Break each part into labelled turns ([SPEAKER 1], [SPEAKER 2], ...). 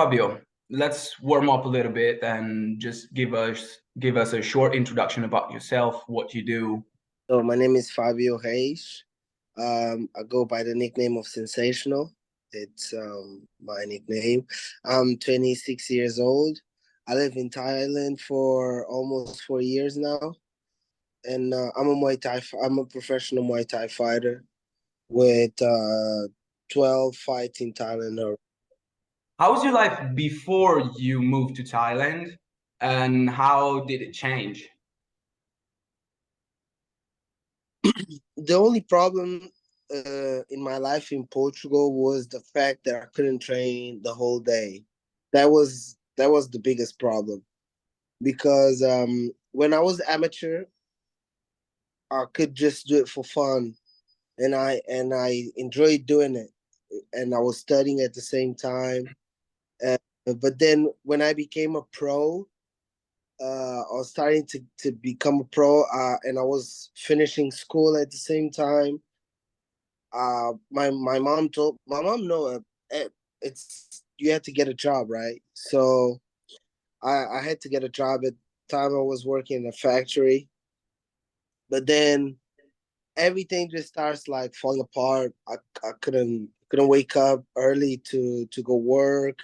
[SPEAKER 1] Fabio, let's warm up a little bit and just give us a short introduction about yourself, what you do.
[SPEAKER 2] So my name is Fabio Reis. I go by the nickname of Sensational. It's my nickname. I'm 26 years old. I live in Thailand for almost 4 years now, and I'm a professional Muay Thai fighter with 12 fights in Thailand.
[SPEAKER 1] How was your life before you moved to Thailand, and how did it change?
[SPEAKER 2] The only problem in my life in Portugal was the fact that I couldn't train the whole day. That was the biggest problem because when I was amateur, I could just do it for fun, and I enjoyed doing it, and I was studying at the same time. Uh, but then when I became a pro, I was starting to become a pro, and I was finishing school at the same time. My mom know it's you had to get a job, right? So I had to get a job at the time. I was working in a factory, but then everything just starts like falling apart. I couldn't wake up early to go work.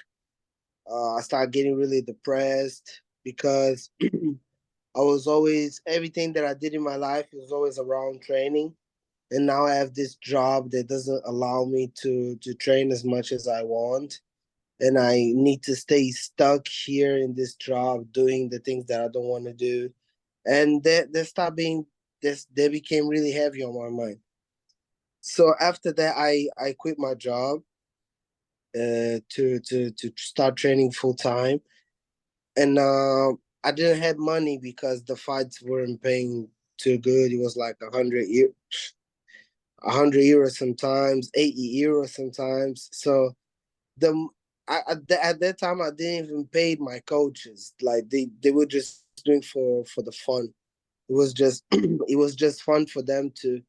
[SPEAKER 2] I started getting really depressed because I was always everything that I did in my life was always around training, and now I have this job that doesn't allow me to train as much as I want, and I need to stay stuck here in this job doing the things that I don't want to do, and that stopped being this. They became really heavy on my mind. So after that, I quit my job to start training full time, and I didn't have money because the fights weren't paying too good. It was like 100 euros sometimes, 80 euros sometimes. So the at that time I didn't even pay my coaches. Like they were just doing for the fun. It was just it was just fun for them to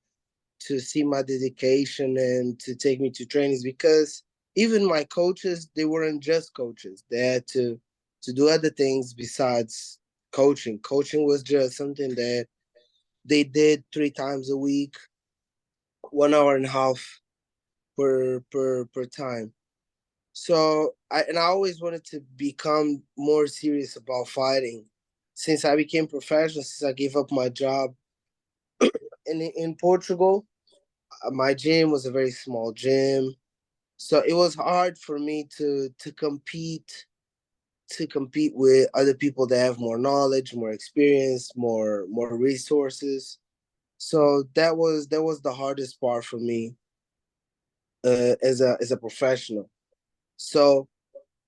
[SPEAKER 2] see my dedication and to take me to trainings, because even my coaches, they weren't just coaches. They had to do other things besides coaching. Coaching was just something that they did 3 times a week, 1 hour and a half per time. So I always wanted to become more serious about fighting. Since I became professional, since I gave up my job in Portugal, my gym was a very small gym. So it was hard for me to compete with other people that have more knowledge, more experience, more resources. So that was the hardest part for me as a professional. So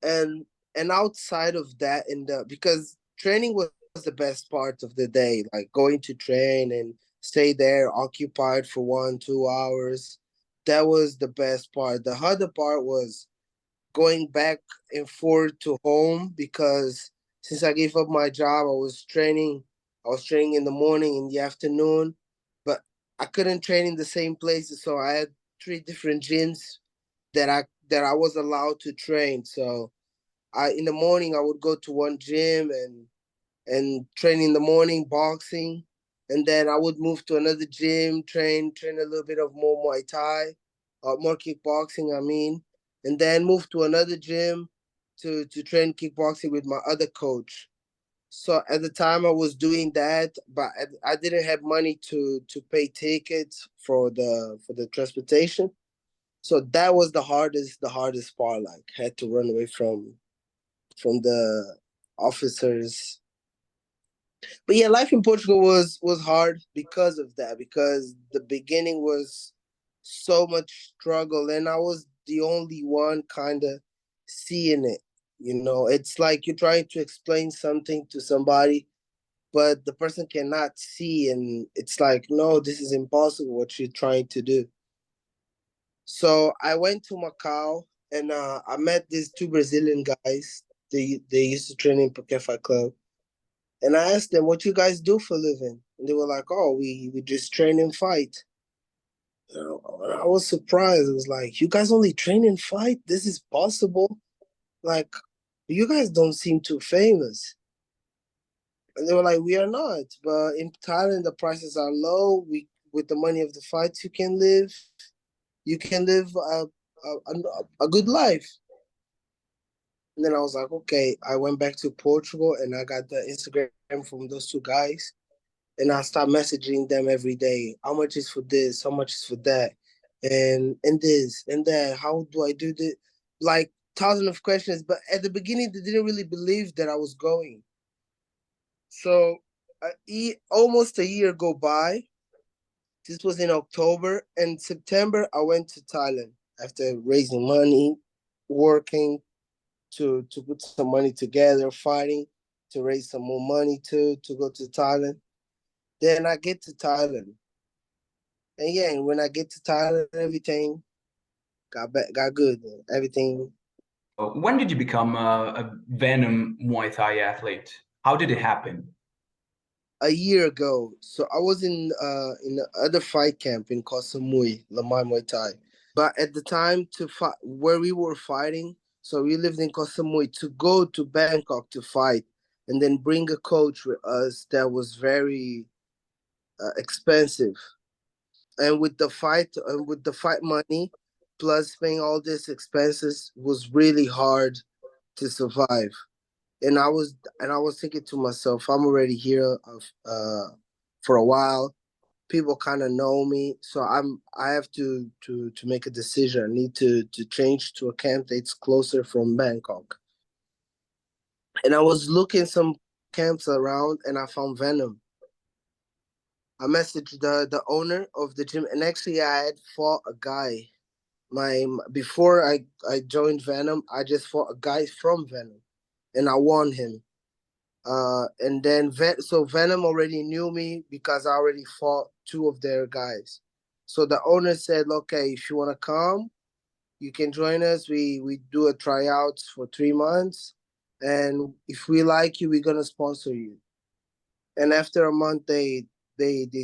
[SPEAKER 2] and and outside of that, because training was the best part of the day, like going to train and stay there occupied for 1 2 hours. That was the best part. The harder part was going back and forth to home, because since I gave up my job, I was training in the morning, in the afternoon, but I couldn't train in the same places. So I had three different gyms that I was allowed to train. So I in the morning I would go to one gym and train in the morning boxing, and then I would move to another gym, train a little bit of more Muay Thai, more kickboxing. I mean, and then move to another gym to train kickboxing with my other coach. So at the time I was doing that, but I didn't have money to pay tickets for the transportation. So that was the hardest part. Like, had to run away from the officers. But yeah, life in Portugal was hard because of that. Because the beginning was so much struggle, and I was the only one kind of seeing it. It's like you're trying to explain something to somebody, but the person cannot see, and it's like, no, this is impossible. What you're trying to do. So I went to Macau, and I met these two Brazilian guys. They used to train in Pokefa Club. And I asked them, "What you guys do for a living?" And they were like, "Oh, we just train and fight." And I was surprised. It was like, "You guys only train and fight? This is possible?" Like, you guys don't seem too famous. And they were like, we are not. But in Thailand, the prices are low. We with the money of the fights, you can live a good life. And then I was like, okay. I went back to Portugal and I got the Instagram from those two guys. And I start messaging them every day. How much is for this? How much is for that? And this and that. How do I do this? Like thousands of questions. But at the beginning, they didn't really believe that I was going. So almost a year go by. This was in October. And September, I went to Thailand after raising money, working to put some money together, fighting to raise some more money to go to Thailand. Then I get to Thailand. And yeah, and when I get to Thailand, everything got good. Everything
[SPEAKER 1] When did you become a Venom Muay Thai athlete? How did it happen?
[SPEAKER 2] a year ago. So I was in the other fight camp in Koh Samui, Lamai Muay Thai. But at the time to fight where we were fighting, so we lived in Koh Samui, to go to Bangkok to fight and then bring a coach with us that was very expensive. And with the fight money plus paying all these expenses was really hard to survive. And I was thinking to myself, I'm already here for a while. People kind of know me, so I have to make a decision. I need to change to a camp that's closer from Bangkok. And I was looking some camps around, and I found Venom. I messaged the owner of the gym, and actually I had fought a guy. My before I joined Venom, I just fought a guy from Venom, and I won him. And then so Venom already knew me because I already fought two of their guys. So the owner said, "Okay, if you want to come, you can join us. We do a tryouts for 3 months, and if we like you, we're gonna sponsor you." And after a month, they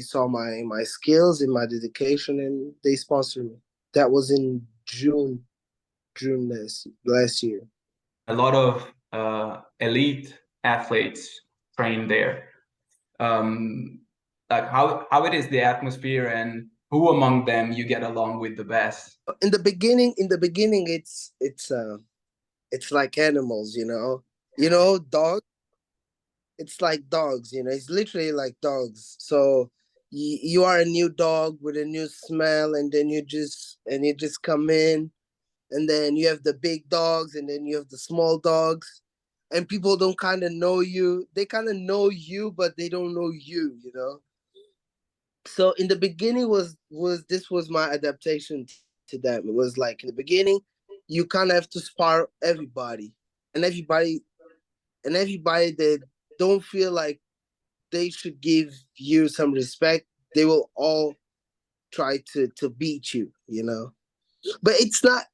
[SPEAKER 2] saw my skills and my dedication, and they sponsored me. That was in June last year.
[SPEAKER 1] A lot of elite athletes train there. Like how it is the atmosphere and who among them you get along with the best?
[SPEAKER 2] In the beginning, it's like animals, you know, dog. It's like dogs, it's literally like dogs. So you are a new dog with a new smell, and then you just come in, and then you have the big dogs, and then you have the small dogs, and people don't kind of know you. They kind of know you, but they don't know you. So in the beginning was this was my adaptation to them. It was like in the beginning, you kind of have to spar everybody, and everybody that don't feel like they should give you some respect, they will all try to beat you. But it's not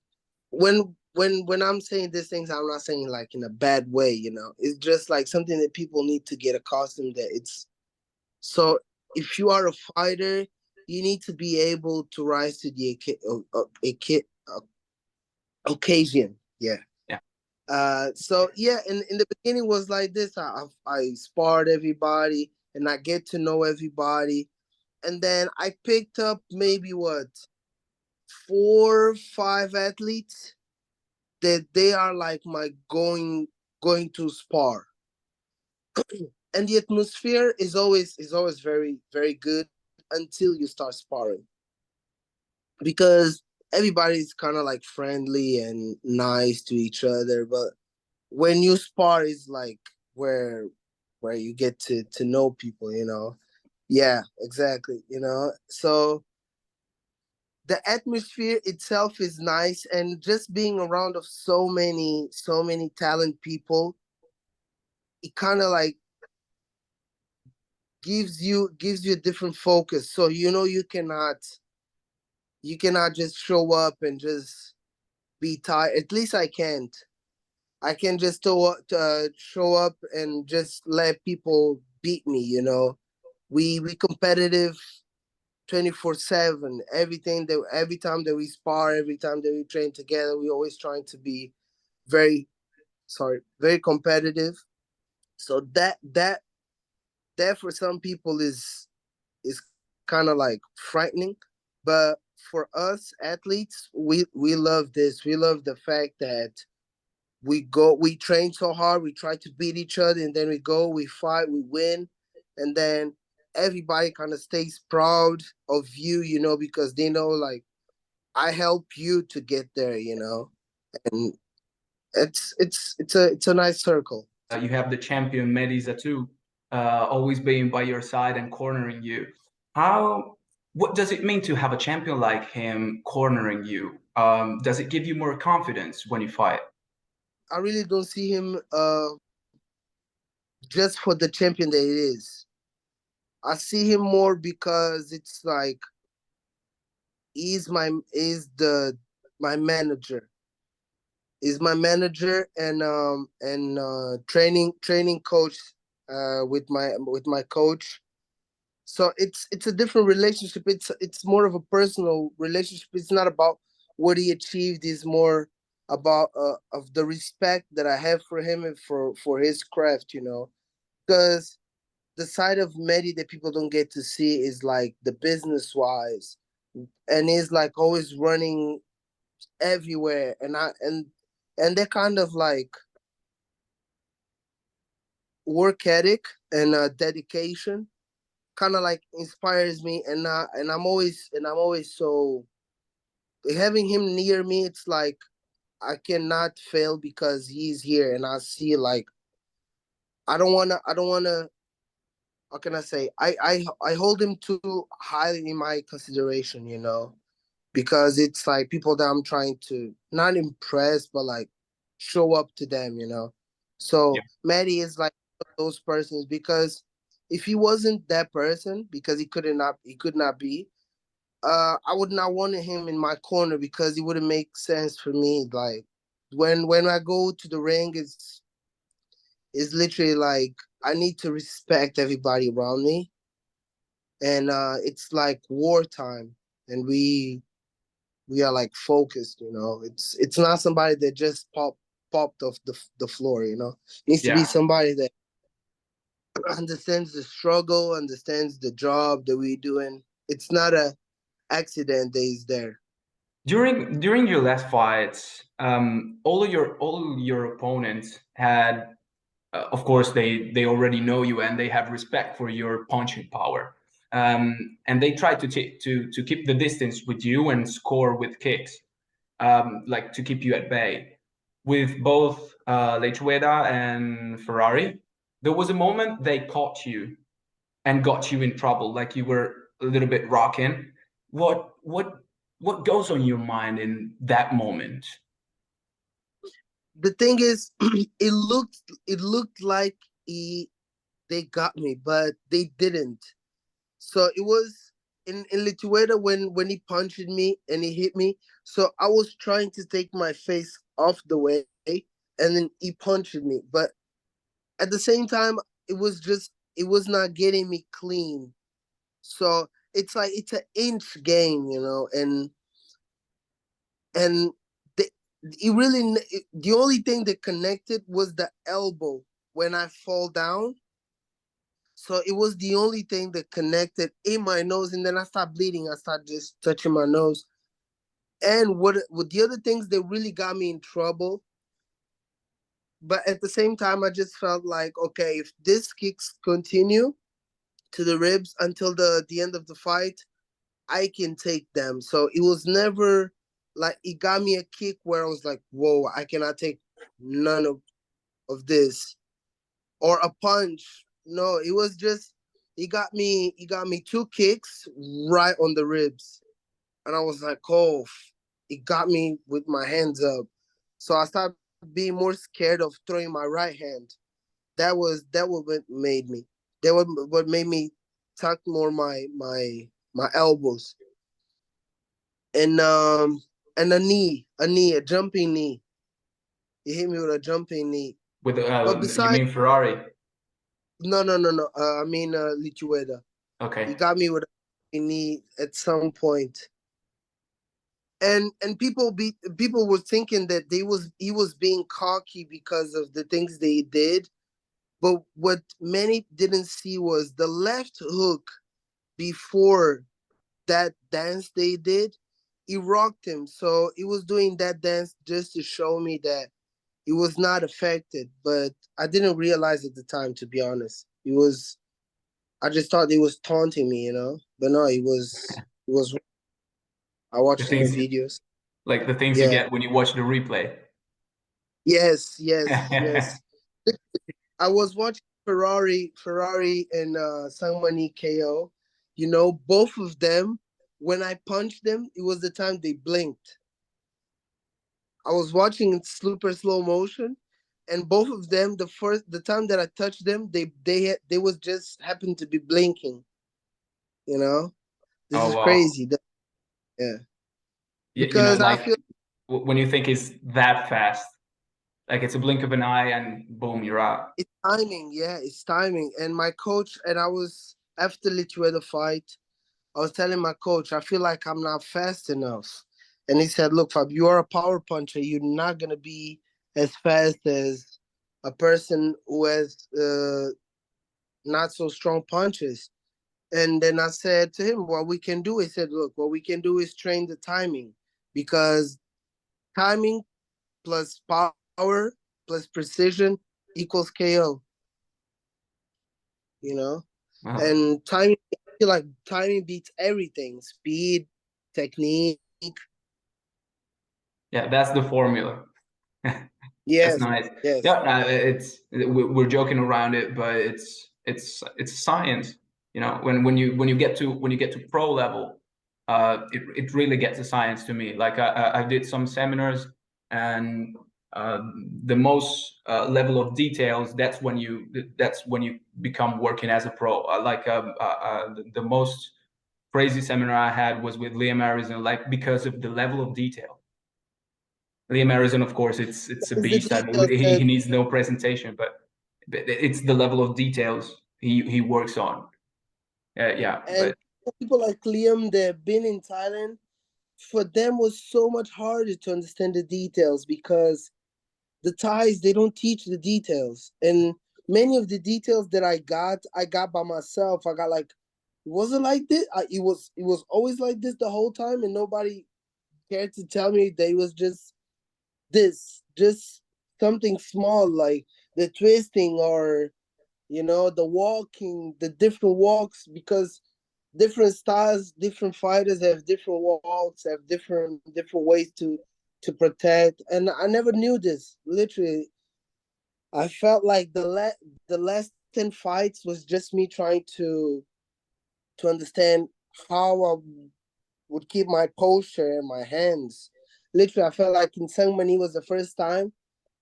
[SPEAKER 2] when I'm saying these things, I'm not saying like in a bad way. It's just like something that people need to get accustomed that it's so if you are a fighter, you need to be able to rise to the occasion. Yeah.
[SPEAKER 1] Yeah.
[SPEAKER 2] So yeah, in the beginning was like this. I sparred everybody and I get to know everybody. And then I picked up maybe what 4, 5 athletes that they are like my going to spar. And the atmosphere is always very, very good until you start sparring. Because everybody's kind of like friendly and nice to each other, but when you spar is like where where you get to know people. Yeah, exactly. So the atmosphere itself is nice, and just being around of so many talent people, it kind of like gives you a different focus. So you cannot just show up and just be tired. At least I can't. I can just show up and just let people beat me. We competitive 24/7. Every time that we spar, every time that we train together, we always trying to be very very competitive. So that for some people is kind of like frightening, but for us athletes, we love this. We love the fact that we train so hard, we try to beat each other, and then we fight, we win, and then everybody kind of stays proud of you, because they know like I help you to get there, and it's a nice circle.
[SPEAKER 1] You have the champion Melissa too, always being by your side and cornering you. How, what does it mean to have a champion like him cornering you? Does it give you more confidence when you fight?
[SPEAKER 2] I really don't see him just for the champion that it is. I see him more because it's like he's the my manager. He's my manager and training coach with my coach. So it's a different relationship. It's more of a personal relationship. It's not about what he achieved. It's more about of the respect that I have for him and for his craft. Because the side of Mehdi that people don't get to see is like the business wise, and he's like always running everywhere, and they're kind of like work ethic and dedication kind of like inspires me, and I'm always so having him near me. It's like I cannot fail because he's here, and I see like I don't wanna. How can I say? I hold him too highly in my consideration, because it's like people that I'm trying to not impress, but like show up to them. So Maddie is like those persons, because if he wasn't that person, because he could not be, I would not want him in my corner, because it wouldn't make sense for me. Like when I go to the ring, it's literally like I need to respect everybody around me, and it's like wartime, and we are like focused. It's not somebody that just popped off the floor. It needs to be
[SPEAKER 1] Yeah.
[SPEAKER 2] somebody that understands the struggle, understands the job that we're doing. It's not a accident that is there.
[SPEAKER 1] During your last fights, all your opponents had, of course, they already know you and they have respect for your punching power, and they try to keep the distance with you and score with kicks, like to keep you at bay. With both Rittewada and Ferrari, there was a moment they caught you and got you in trouble, like you were a little bit rocking. What goes on your mind in that moment?
[SPEAKER 2] The thing is, it looked like they got me, but they didn't. So it was in Lithuania when he punched me and he hit me. So I was trying to take my face off the way, and then he punched me. But at the same time, it was not getting me clean. So it's like it's an inch game, and the it really the only thing that connected was the elbow when I fall down. So it was the only thing that connected in my nose, and then I stopped bleeding. I started just touching my nose. And what the other things that really got me in trouble, but at the same time, I just felt like, okay, if this kicks continue to the ribs until the end of the fight, I can take them. So it was never like it got me a kick where I was like, whoa, I cannot take none of this, or a punch. No, it was just he got me two kicks right on the ribs, and I was like, oh, it got me with my hands up. So I started being more scared of throwing my right hand. That was what made me. That was what made me tuck more my elbows, and a jumping knee. He hit me with a jumping knee.
[SPEAKER 1] With
[SPEAKER 2] But
[SPEAKER 1] you
[SPEAKER 2] besides,
[SPEAKER 1] mean Ferrari?
[SPEAKER 2] no, no, no, no. I mean, Litueda. He
[SPEAKER 1] Okay.
[SPEAKER 2] got me with a knee at some point. and people were thinking that he was being cocky because of the things they did, but what many didn't see was the left hook before that dance they did. He rocked him, so he was doing that dance just to show me that he was not affected. But I didn't realize at the time, to be honest. He was. I just thought he was taunting me, you know. But no, he was. He was. I
[SPEAKER 1] The
[SPEAKER 2] watched in the
[SPEAKER 1] things
[SPEAKER 2] videos.
[SPEAKER 1] like the things you
[SPEAKER 2] Yeah.
[SPEAKER 1] get when you watch the replay.
[SPEAKER 2] Yes. Yes. Yes. I was watching Ferrari and Sangmanee KO. You know, both of them. When I punched them, it was the time they blinked. I was watching in super slow motion, and both of them, the time that I touched them, they was just happened to be blinking. You know, this
[SPEAKER 1] Oh
[SPEAKER 2] is
[SPEAKER 1] wow.
[SPEAKER 2] crazy. Yeah,
[SPEAKER 1] You know,
[SPEAKER 2] because I
[SPEAKER 1] like
[SPEAKER 2] feel
[SPEAKER 1] when you think it's that fast, like it's a blink of an eye and boom, you're out.
[SPEAKER 2] it's timing. Yeah, it's timing. And my coach and I was after Lithuania fight. I was telling my coach, I feel like I'm not fast enough. And he said, look, Fab, you are a power puncher. You're not going to be as fast as a person who has not so strong punches. And then I said to him, what we can do, he said, look, what we can do is train the timing because timing plus power plus precision equals KO, you know?
[SPEAKER 1] Uh,
[SPEAKER 2] And timing, I feel like timing beats everything speed, technique.
[SPEAKER 1] yeah, that's the formula. That's
[SPEAKER 2] Yes,
[SPEAKER 1] nice.
[SPEAKER 2] yes.
[SPEAKER 1] Yeah, we're joking around it, but it's science. You know, when you get to pro level, it really gets a science to me. Like I did some seminars, and the most level of details. That's when you become working as a pro. The most crazy seminar I had was with Liam Harrison, like because of the level of detail. Liam Harrison, of course, it's a
[SPEAKER 2] It's the
[SPEAKER 1] beast. I mean,
[SPEAKER 2] details
[SPEAKER 1] he
[SPEAKER 2] that,
[SPEAKER 1] needs no presentation, but it's the level of details he works on. Yeah,
[SPEAKER 2] and
[SPEAKER 1] but
[SPEAKER 2] people like Liam that have been in Thailand, for them was so much harder to understand the details because the Thais they don't teach the details, and many of the details that I got by myself. I got like, was it like this? It was always like this the whole time, and nobody cared to tell me they was just something small like the twisting or the walking, the different walks, because different styles, different fighters have different walks, have different ways to protect. And I never knew this. Literally, I felt like the last 10 fights was just me trying to understand how I would keep my posture and my hands. Literally, I felt like in Sangmanee was the first time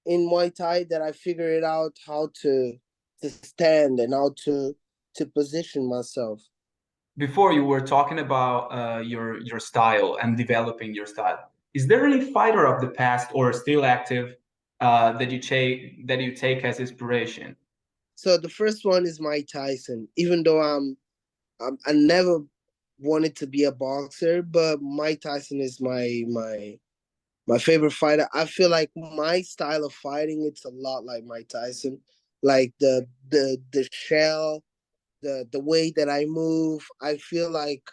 [SPEAKER 2] in Muay Thai that I figured it out how to stand and how to position myself.
[SPEAKER 1] before you were talking about your style and developing your style. Is there any fighter of the past or still active that you take as inspiration?
[SPEAKER 2] So the first one is Mike Tyson. Even though I never wanted to be a boxer, but Mike Tyson is my favorite fighter. I feel like my style of fighting it's a lot like Mike Tyson, like the shell, the way that I move. I feel like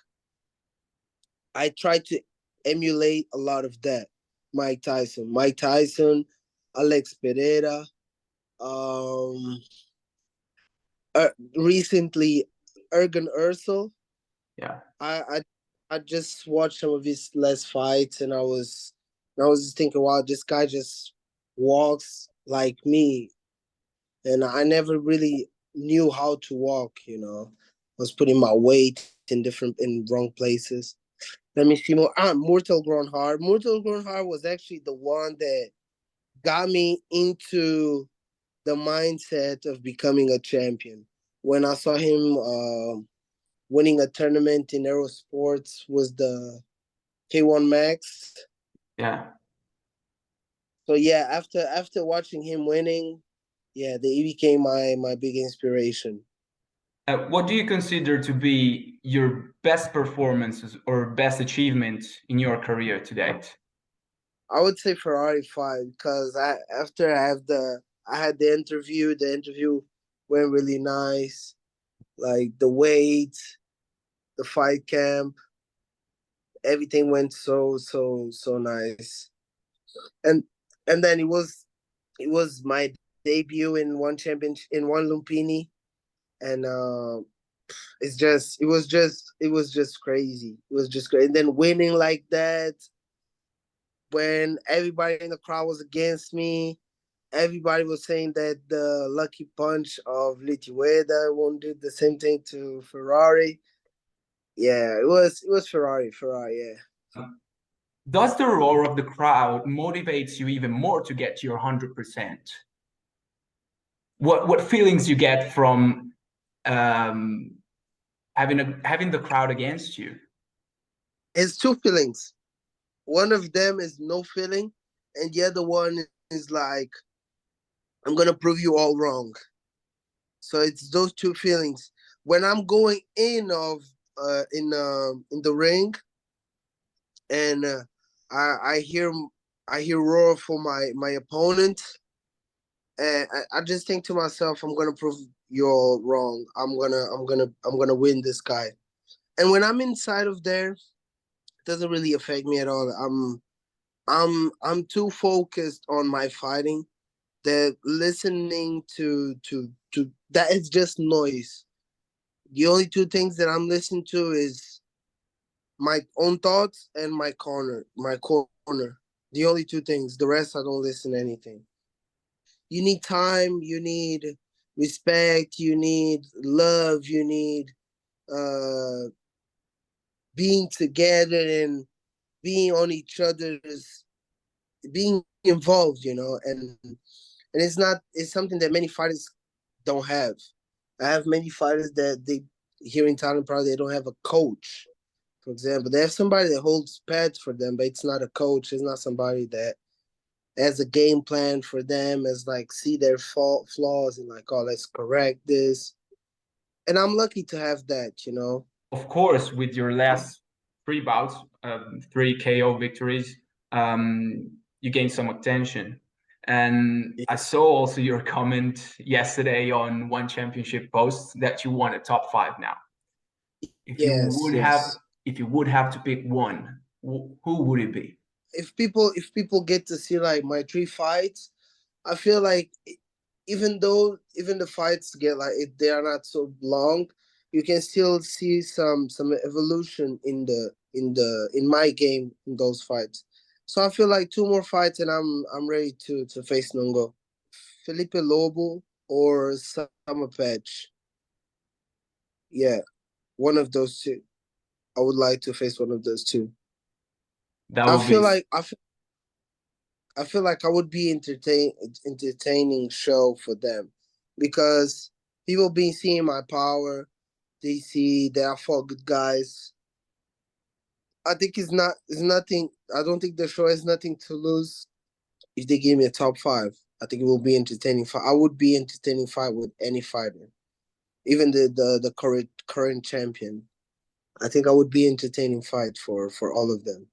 [SPEAKER 2] I try to emulate a lot of that. Mike Tyson, Alex Pereira. Um, Recently, Ergen Ursel.
[SPEAKER 1] Yeah.
[SPEAKER 2] I, I I just watched some of his last fights, and I was just thinking, wow, this guy just walks like me, and I never really knew how to walk. I was putting my weight in wrong places. Let me see more. Mortal Grown Hard. Mortal Grown Hard was actually the one that got me into the mindset of becoming a champion. When I saw him winning a tournament in Aero Sports was the K1 Max.
[SPEAKER 1] Yeah.
[SPEAKER 2] So yeah, after watching him winning, yeah, he became my big inspiration.
[SPEAKER 1] What do you consider to be your best performances or best achievement in your career to date?
[SPEAKER 2] I would say Ferrari 5 because after I had the interview went really nice. Like the weight, the fight camp, everything went so nice. And and then it was my debut in one championship in one Lumpini, and it was just crazy. It was just great. And then winning like that when everybody in the crowd was against me, everybody was saying that the lucky punch of Rittewada won't do the same thing to Ferrari. Yeah, it was Ferrari, yeah.
[SPEAKER 1] Does the roar of the crowd motivates you even more to get to your 100%? What feelings you get from um, having the crowd against you?
[SPEAKER 2] It's two feelings. One of them is no feeling, and the other one is like, I'm gonna prove you all wrong. So it's those two feelings. When I'm going in the ring, and I I hear roar for my opponent, and I just think to myself, I'm gonna prove you're wrong. I'm gonna win this guy. And when I'm inside of there, it doesn't really affect me at all. I'm too focused on my fighting that listening to that is just noise. The only two things that I'm listening to is my own thoughts and my corner. The only two things. The rest I don't listen to anything. You need time, you need respect, you need love, you need uh being together and being on each other's being involved, you know, and it's something that many fighters don't have. I have many fighters that they here in Thailand probably they don't have a coach. For example, they have somebody that holds pads for them, but it's not a coach. It's not somebody that has a game plan for them, as like see their flaws and like, oh, let's correct this. And I'm lucky to have that, you know.
[SPEAKER 1] Of course, with your last three bouts, three KO victories, you gained some attention. And I saw also your comment yesterday on one championship post that you want a top five now. If you
[SPEAKER 2] Yes,
[SPEAKER 1] would have,
[SPEAKER 2] yes.
[SPEAKER 1] if you would have to pick one, who would it be?
[SPEAKER 2] If people get to see like my three fights, I feel like even though even the fights get like they are not so long, you can still see some evolution in my game in those fights. So I feel like two more fights and I'm ready to face Nongo, Felipe Lobo or Summer Patch. Yeah, one of those two. I would like to face one of those two.
[SPEAKER 1] That
[SPEAKER 2] I
[SPEAKER 1] would be
[SPEAKER 2] feel like I feel like I would be entertaining show for them because people been seeing my power. They see that I fought good guys. I think it's nothing. I don't think the show has nothing to lose if they give me a top five. I think it will be entertaining fight. I would be entertaining fight with any fighter, even the current champion. I think I would be entertaining fight for all of them.